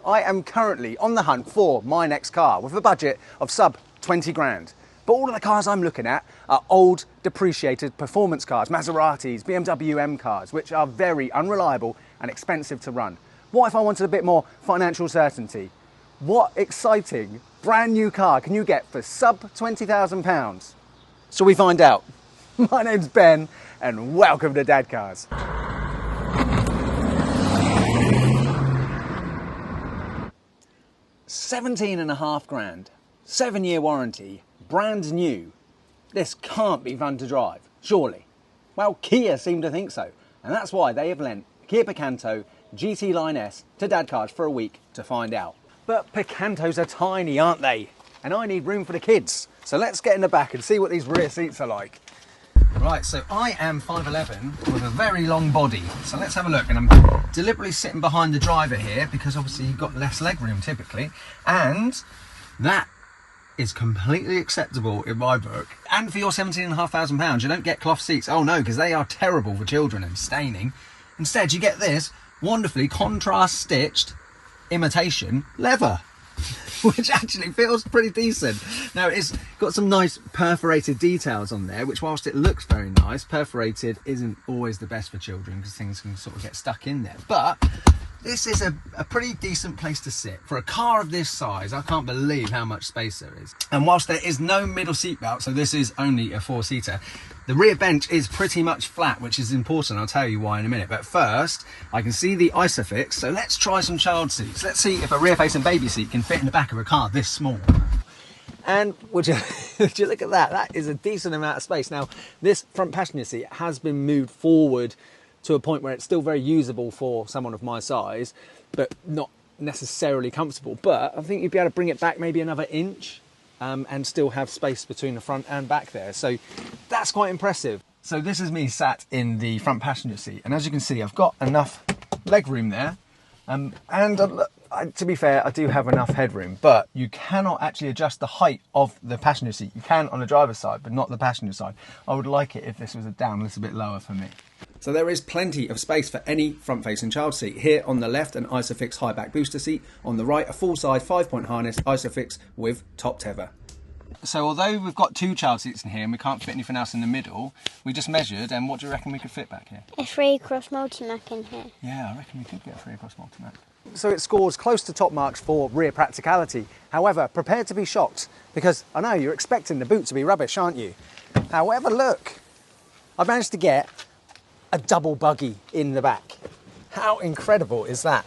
I am currently on the hunt for my next car with a budget of sub 20 grand. But all of the cars I'm looking at are old, depreciated performance cars, Maseratis, BMW M cars, which are very unreliable and expensive to run. What if I wanted a bit more financial certainty? What exciting brand new car can you get for sub £20,000? Shall we find out? My name's Ben and welcome to Dadcars. £17.5 grand, 7-year warranty, brand new. This can't be fun to drive, surely. Well, Kia seem to think so, and that's why they have lent Kia Picanto GT Line S to Dadcars for a week to find out. But Picantos are tiny, aren't they? And I need room for the kids. So let's get in the back and see what these rear seats are like. Right, so I am 5'11" with a very long body. So let's have a look. And I'm deliberately sitting behind the driver here because obviously you've got less leg room typically. And that is completely acceptable in my book. And for your £17,500, you don't get cloth seats. Oh no, because they are terrible for children and staining. Instead, you get this wonderfully contrast stitched imitation leather, which actually feels pretty decent. Now, it's got some nice perforated details on there, which whilst it looks very nice, perforated isn't always the best for children because things can sort of get stuck in there. But this is a pretty decent place to sit. For a car of this size, I can't believe how much space there is. And whilst there is no middle seat belt, so this is only a 4-seater, the rear bench is pretty much flat, which is important. I'll tell you why in a minute. But first, I can see the Isofix, so let's try some child seats. Let's see if a rear-facing baby seat can fit in the back of a car this small. And would you look at that? That is a decent amount of space. Now, this front passenger seat has been moved forward to a point where it's still very usable for someone of my size, but not necessarily comfortable. But I think you'd be able to bring it back maybe another inch and still have space between the front and back there. So that's quite impressive. So this is me sat in the front passenger seat. And as you can see, I've got enough leg room there. To be fair, I do have enough headroom, but you cannot actually adjust the height of the passenger seat. You can on the driver's side, but not the passenger side. I would like it if this was down a little bit lower for me. So there is plenty of space for any front-facing child seat. Here on the left, an Isofix high back booster seat. On the right, a full-size 5-point harness Isofix with top tether. So although we've got 2 child seats in here and we can't fit anything else in the middle, we just measured, and what do you reckon we could fit back here? A 3-cross multi-mac in here. Yeah, I reckon we could get a 3-cross multi-mac. So it scores close to top marks for rear practicality. However, prepare to be shocked, because I know you're expecting the boot to be rubbish, aren't you? However, look, I managed to get a double buggy in the back. How incredible is that?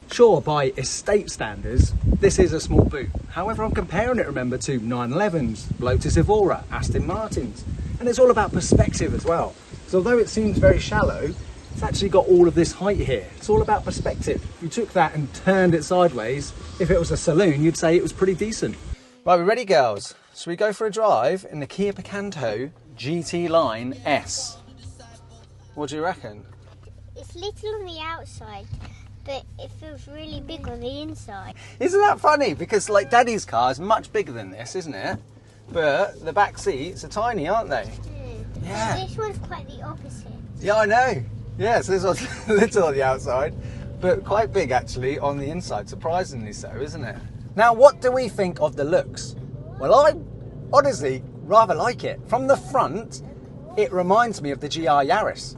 Sure, by estate standards, this is a small boot. However, I'm comparing it, remember, to 911s, Lotus Evora, Aston Martins. And it's all about perspective as well. So although it seems very shallow, it's actually got all of this height here. It's all about perspective. If you took that and turned it sideways, if it was a saloon, you'd say it was pretty decent. Right, we ready, girls? So we go for a drive in the Kia Picanto GT Line S. What do you reckon? It's little on the outside, but it feels really big on the inside. Isn't that funny? Because like Daddy's car is much bigger than this, isn't it? But the back seats are tiny, aren't they? Yeah. This one's quite the opposite. Yeah, I know. Yeah, so this one's little on the outside, but quite big actually on the inside, surprisingly so, isn't it? Now, what do we think of the looks? Well, I honestly rather like it. From the front, it reminds me of the GR Yaris.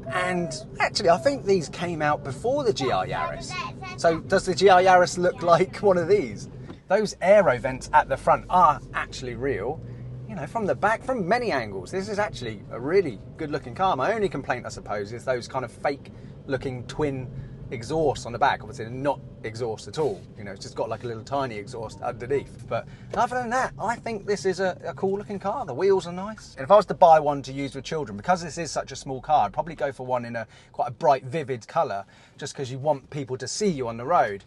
And actually, I think these came out before the GR Yaris. So does the GR Yaris look like one of these? Those aero vents at the front are actually real. You know, from the back, from many angles, this is actually a really good looking car. My only complaint, I suppose, is those kind of fake looking twin exhaust on the back. Obviously they're not exhaust at all, you know, it's just got like a little tiny exhaust underneath. But other than that, I think this is a cool looking car. The wheels are nice, and if I was to buy one to use with children, because this is such a small car, I'd probably go for one in quite a bright vivid colour, just because you want people to see you on the road.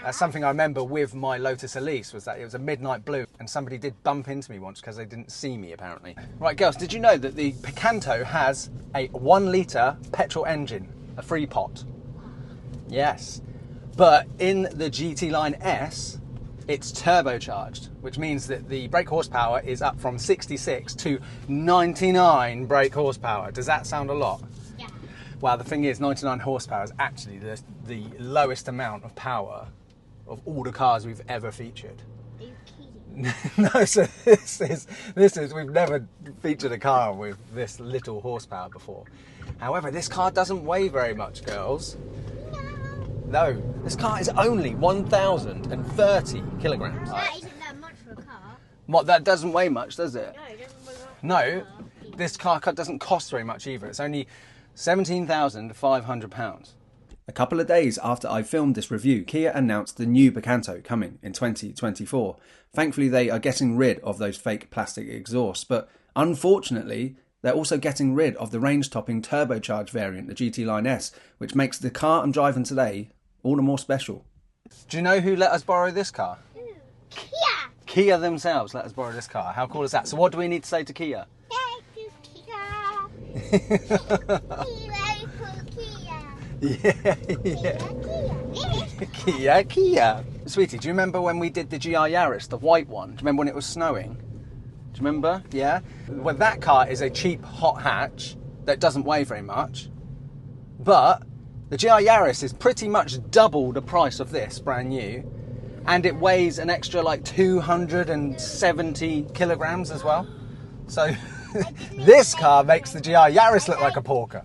Something I remember with my Lotus Elise was that it was a midnight blue, and somebody did bump into me once because they didn't see me apparently. Right girls, did you know that the Picanto has a 1 litre petrol engine, a 3-pot? Yes, but in the GT Line S, it's turbocharged, which means that the brake horsepower is up from 66 to 99 brake horsepower. Does that sound a lot? Yeah. Well, the thing is, 99 horsepower is actually the lowest amount of power of all the cars we've ever featured. Are you kidding? No, so this is we've never featured a car with this little horsepower before. However, this car doesn't weigh very much, girls. No, this car is only 1,030 kilograms. That isn't that much for a car. What, that doesn't weigh much, does it? No, it doesn't weigh much. No, this car doesn't cost very much either. It's only £17,500. A couple of days after I filmed this review, Kia announced the new Picanto coming in 2024. Thankfully, they are getting rid of those fake plastic exhausts, but unfortunately, they're also getting rid of the range-topping turbocharged variant, the GTline S, which makes the car I'm driving today all the more special. Do you know who let us borrow this car? Kia! Kia themselves let us borrow this car. How cool is that? So what do we need to say to Kia? Thank you, Kia. Very cool, Kia. Yeah. Kia. Sweetie, do you remember when we did the GR Yaris, the white one? Do you remember when it was snowing? Do you remember? Yeah? Well, that car is a cheap hot hatch that doesn't weigh very much. But the GR Yaris is pretty much double the price of this, brand new. And it weighs an extra like 270 kilograms as well. So this car makes the GR Yaris look like a porker.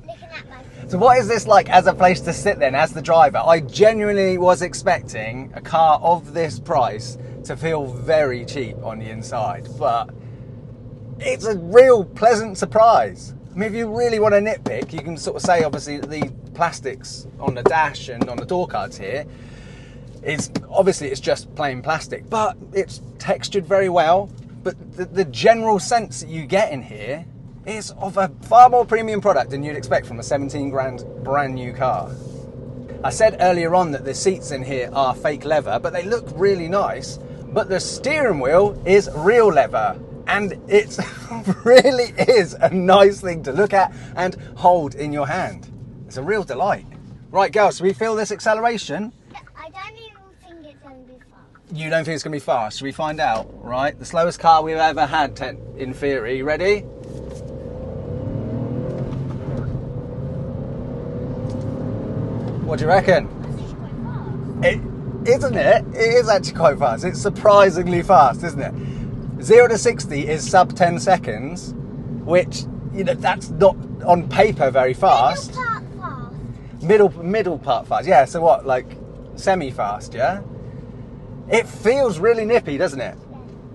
So what is this like as a place to sit then, as the driver? I genuinely was expecting a car of this price to feel very cheap on the inside, but it's a real pleasant surprise. I mean, if you really want to nitpick, you can sort of say obviously that the plastics on the dash and on the door cards here is obviously it's just plain plastic, but it's textured very well. But the general sense that you get in here is of a far more premium product than you'd expect from a 17 grand brand new car. I said earlier on that the seats in here are fake leather, but they look really nice. But the steering wheel is real leather, and it really is a nice thing to look at and hold in your hand. It's a real delight. Right, girls, so we feel this acceleration? I don't even think it's going to be fast. You don't think it's going to be fast? Should we find out? Right, the slowest car we've ever had, in theory. Ready? What do you reckon? Isn't it? It is actually quite fast. It's surprisingly fast, isn't it? 0 to 60 is sub 10 seconds, which, you know, that's not on paper very fast. Middle part fast. Middle part fast. Yeah, so what, like semi-fast, yeah? It feels really nippy, doesn't it?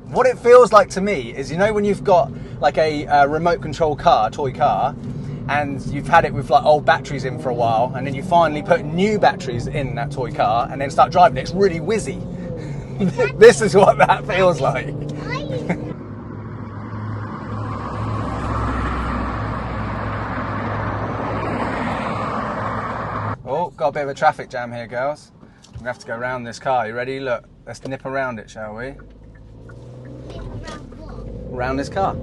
What it feels like to me is, you know, when you've got like a remote control car, toy car, and you've had it with like old batteries in for a while, and then you finally put new batteries in that toy car and then start driving it, it's really whizzy. This is what that feels like. Oh, got a bit of a traffic jam here, girls. We're gonna have to go around this car. You ready? Look, let's nip around it, shall we? Around this car.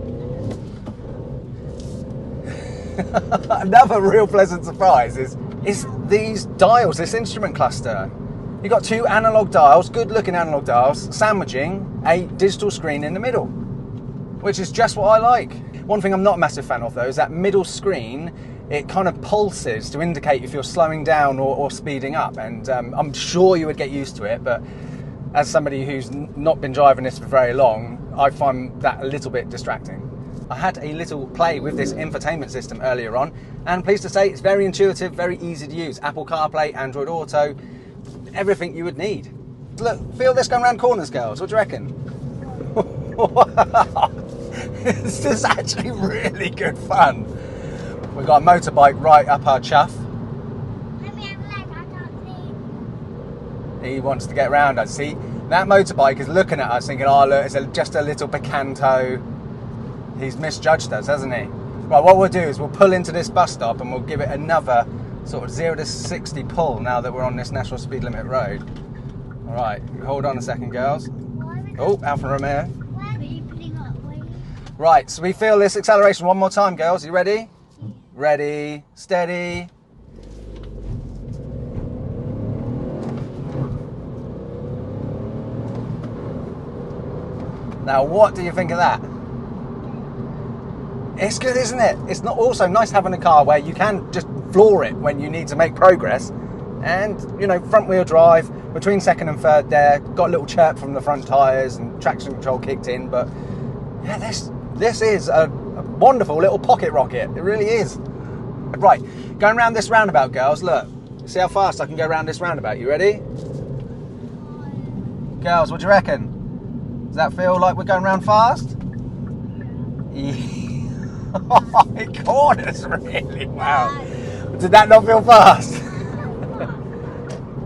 Another real pleasant surprise is these dials, this instrument cluster. You've got two analog dials, good looking analog dials, sandwiching a digital screen in the middle, which is just what I like. One thing I'm not a massive fan of though is that middle screen, it kind of pulses to indicate if you're slowing down or speeding up, and I'm sure you would get used to it, but as somebody who's not been driving this for very long, I find that a little bit distracting. I had a little play with this infotainment system earlier on, and pleased to say it's very intuitive, very easy to use. Apple CarPlay, Android Auto, everything you would need. Look, feel this going around corners, girls. What do you reckon? This is actually really good fun. We've got a motorbike right up our chuff. He wants to get around us. See, that motorbike is looking at us thinking, oh look, it's just a little Picanto. He's misjudged us, hasn't he? Right, what we'll do is we'll pull into this bus stop and we'll give it another sort of 0 to 60 pull now that we're on this national speed limit road. All right, hold on a second, girls. Oh, Alfa Romeo. Right, so we feel this acceleration one more time, girls. You ready? Ready, steady. Now, what do you think of that? It's good, isn't it? It's not also nice having a car where you can just explore it when you need to make progress. And, you know, front wheel drive, between second and third there, got a little chirp from the front tyres and traction control kicked in, but yeah, this is a wonderful little pocket rocket. It really is. Right, going around this roundabout, girls, look. See how fast I can go around this roundabout. You ready? Girls, what do you reckon? Does that feel like we're going around fast? Yeah. Oh, my corners, really? Wow. Did that not feel fast?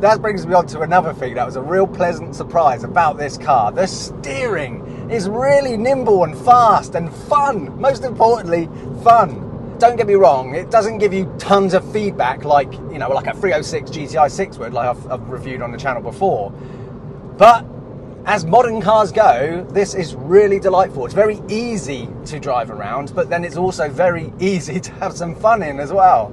That brings me on to another thing that was a real pleasant surprise about this car. The steering is really nimble and fast and fun. Most importantly, fun. Don't get me wrong, it doesn't give you tons of feedback like, you know, like a 306 GTI 6 would, like I've reviewed on the channel before. But as modern cars go, this is really delightful. It's very easy to drive around, but then it's also very easy to have some fun in as well.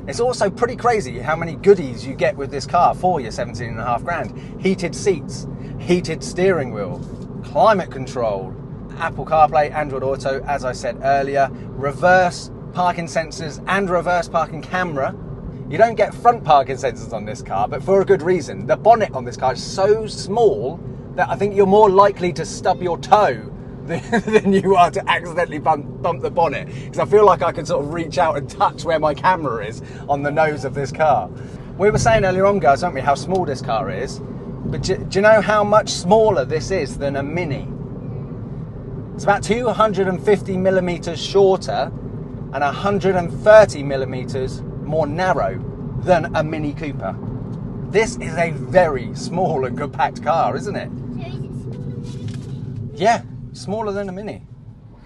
It's also pretty crazy how many goodies you get with this car for your 17.5 grand. Heated seats, heated steering wheel, climate control, Apple CarPlay, Android Auto, as I said earlier, reverse parking sensors and reverse parking camera. You don't get front parking sensors on this car, but for a good reason. The bonnet on this car is so small that I think you're more likely to stub your toe than you are to accidentally bump the bonnet, because I feel like I can sort of reach out and touch where my camera is on the nose of this car. We were saying earlier on, guys, weren't we, how small this car is, but do you know how much smaller this is than a Mini? It's about 250 millimeters shorter and 130 millimeters more narrow than a Mini Cooper. This is a very small and compact car, isn't it? So is it smaller? Yeah. Smaller than a Mini.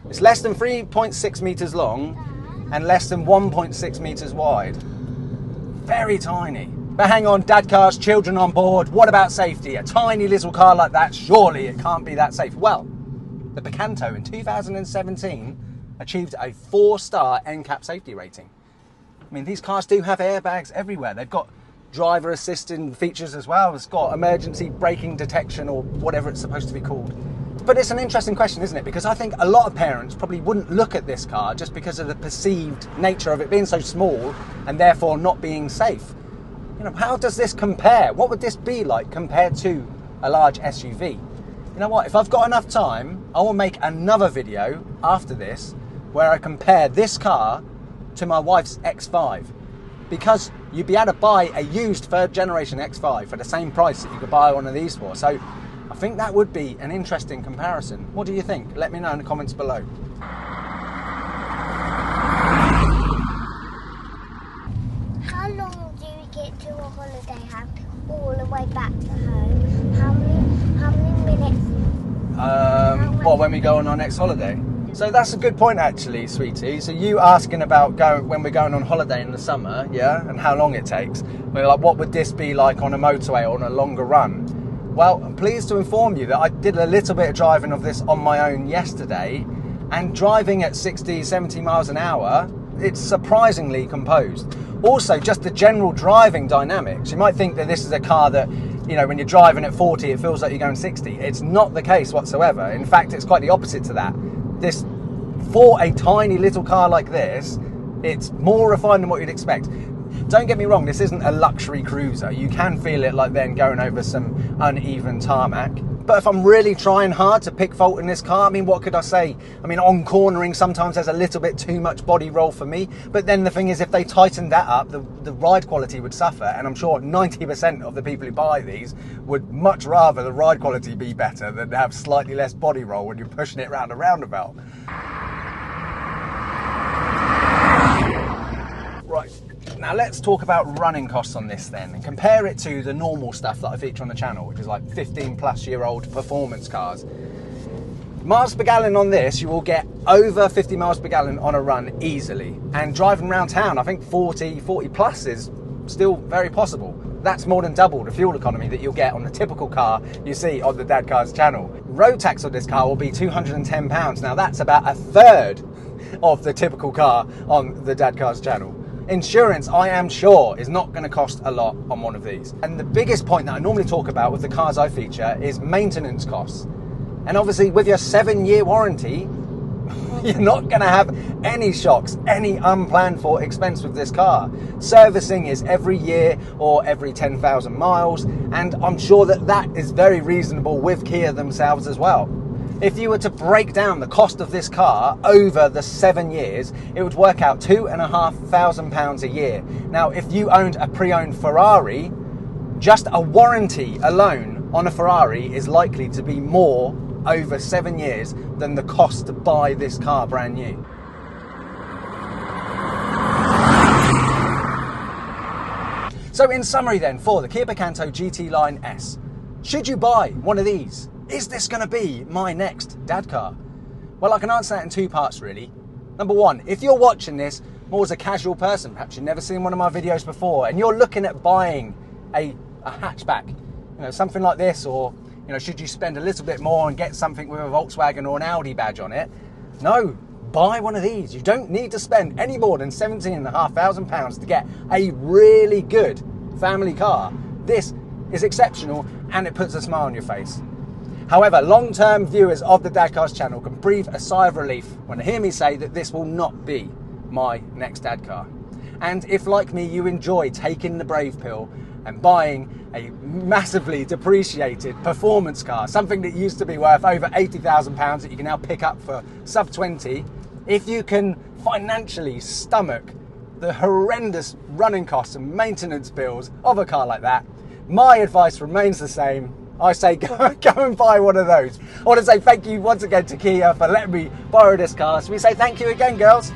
It's less than 3.6 meters long and less than 1.6 meters wide. Very tiny. But hang on, Dadcars, children on board, what about safety? A tiny little car like that, surely it can't be that safe. Well, the Picanto in 2017 achieved a 4-star NCAP safety rating. I mean, these cars do have airbags everywhere. They've got driver assistant features as well. It's got emergency braking detection, or whatever it's supposed to be called. But it's an interesting question, isn't it? Because I think a lot of parents probably wouldn't look at this car just because of the perceived nature of it being so small and therefore not being safe. You know, how does this compare? What would this be like compared to a large SUV? You know what? If I've got enough time, I will make another video after this where I compare this car to my wife's X5. Because you'd be able to buy a used 3rd generation X5 for the same price that you could buy one of these for. So I think that would be an interesting comparison. What do you think? Let me know in the comments below. How long do you get to a holiday house all the way back to home? How many minutes? What, when we go on our next holiday? So that's a good point actually, sweetie. So you asking about when we're going on holiday in the summer, yeah, and how long it takes. We're like, what would this be like on a motorway or on a longer run? Well, I'm pleased to inform you that I did a little bit of driving of this on my own yesterday, and driving at 60, 70 miles an hour, it's surprisingly composed. Also, just the general driving dynamics. You might think that this is a car that, you know, when you're driving at 40, it feels like you're going 60. It's not the case whatsoever. In fact, it's quite the opposite to that. For a tiny little car like this, it's more refined than what you'd expect. Don't get me wrong, this isn't a luxury cruiser. You can feel it like then going over some uneven tarmac. But if I'm really trying hard to pick fault in this car, I mean, what could I say? I mean, on cornering, sometimes there's a little bit too much body roll for me. But then the thing is, if they tightened that up, the ride quality would suffer. And I'm sure 90% of the people who buy these would much rather the ride quality be better than have slightly less body roll when you're pushing it round a roundabout. Right. Now let's talk about running costs on this then, and compare it to the normal stuff that I feature on the channel, which is like 15-plus-year-old performance cars. Miles per gallon on this, you will get over 50 miles per gallon on a run easily. And driving around town, I think 40 plus is still very possible. That's more than double the fuel economy that you'll get on the typical car you see on the Dadcars channel. Road tax on this car will be £210. Now that's about a third of the typical car on the Dadcars channel. insurance, I am sure, is not going to cost a lot on one of these. And the biggest point that I normally talk about with the cars I feature is maintenance costs. And obviously with your 7-year warranty, you're not going to have any shocks, any unplanned for expense with this car. Servicing is every year or every 10,000 miles, and I'm sure that that is very reasonable with Kia themselves as well. If you were to break down the cost of this car over the 7 years, it would work out £2,500 a year. Now, if you owned a pre-owned Ferrari, just a warranty alone on a Ferrari is likely to be more over 7 years than the cost to buy this car brand new. So in summary then, for the Kia Picanto GT Line S, should you buy one of these? Is this going to be my next dad car? Well, I can answer that in 2 parts really. Number 1, if you're watching this more as a casual person, perhaps you've never seen one of my videos before, and you're looking at buying a hatchback, something like this, or should you spend a little bit more and get something with a Volkswagen or an Audi badge on it? No, buy one of these. You don't need to spend any more than £17,500 to get a really good family car. This is exceptional and it puts a smile on your face. However, long-term viewers of the Dadcars channel can breathe a sigh of relief when they hear me say that this will not be my next dad car. And if, like me, you enjoy taking the brave pill and buying a massively depreciated performance car, something that used to be worth over £80,000 that you can now pick up for sub 20, if you can financially stomach the horrendous running costs and maintenance bills of a car like that, my advice remains the same. I say go and buy one of those. I want to say thank you once again to Kia for letting me borrow this car. So we say thank you again, girls.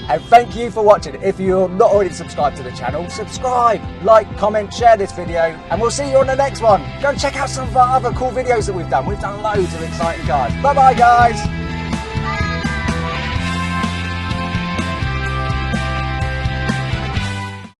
And thank you for watching. If you're not already subscribed to the channel, subscribe, like, comment, share this video, and we'll see you on the next one. Go and check out some of our other cool videos that we've done. We've done loads of exciting cars. Bye-bye, guys.